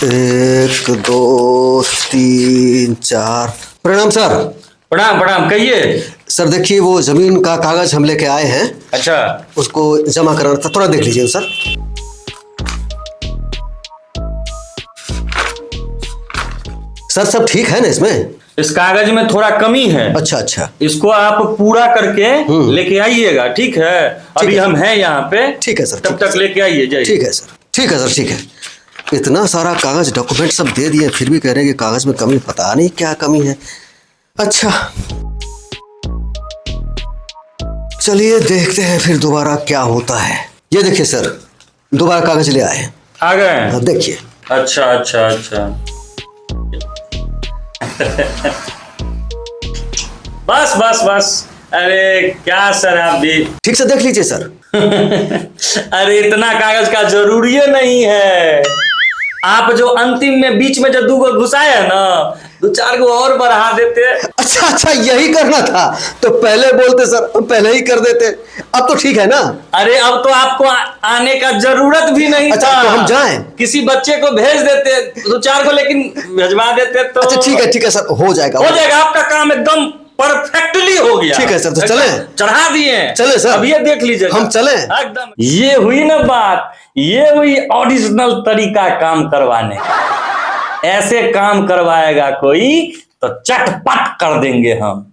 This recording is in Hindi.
एक दो तीन चार। प्रणाम सर। प्रणाम प्रणाम, कहिए। सर देखिए, वो जमीन का कागज हम लेके आए हैं, अच्छा। उसको जमा कराना था, थोड़ा देख लीजिए सर। सर सब ठीक है ना इसमें? इस कागज में थोड़ा कमी है। अच्छा अच्छा। इसको आप पूरा करके लेके आइएगा, ठीक है? अभी हम हैं यहाँ पे। ठीक है सर। तब तक लेके आइए, जय। ठीक है सर, ठीक है सर, ठीक है। इतना सारा कागज डॉक्यूमेंट सब दे दिए, फिर भी कह रहे हैं कि कागज में कमी, पता नहीं क्या कमी है। अच्छा चलिए देखते हैं फिर दोबारा क्या होता है। ये देखिए सर, दोबारा कागज ले आए। आ गए? हाँ, देखिए। अच्छा अच्छा अच्छा। बस बस बस। अरे क्या सर, आप भी ठीक से देख लीजिए सर। अरे इतना कागज का जरूरी नहीं है। आप जो अंतिम में बीच में जो 2 गो घुसाए ना, 2-4 गो और बढ़ा देते। अच्छा अच्छा, यही करना था तो पहले बोलते सर, हम पहले ही कर देते। अब तो ठीक है ना? अरे अब तो आपको आने का जरूरत भी नहीं अच्छा, था। तो हम जाएं? किसी बच्चे को भेज देते 2-4 को, लेकिन भेजवा देते तो। अच्छा ठीक है सर, हो जाएगा। आपका काम एकदम परफेक्टली हो गया। ठीक है सर, तो चले? चढ़ा दिए। चले सर, अब ये देख लीजिए, हम चले एकदम। ये हुई ना बात, ये हुई ओरिजिनल तरीका काम करवाने का। ऐसे काम करवाएगा कोई तो चटपट कर देंगे हम।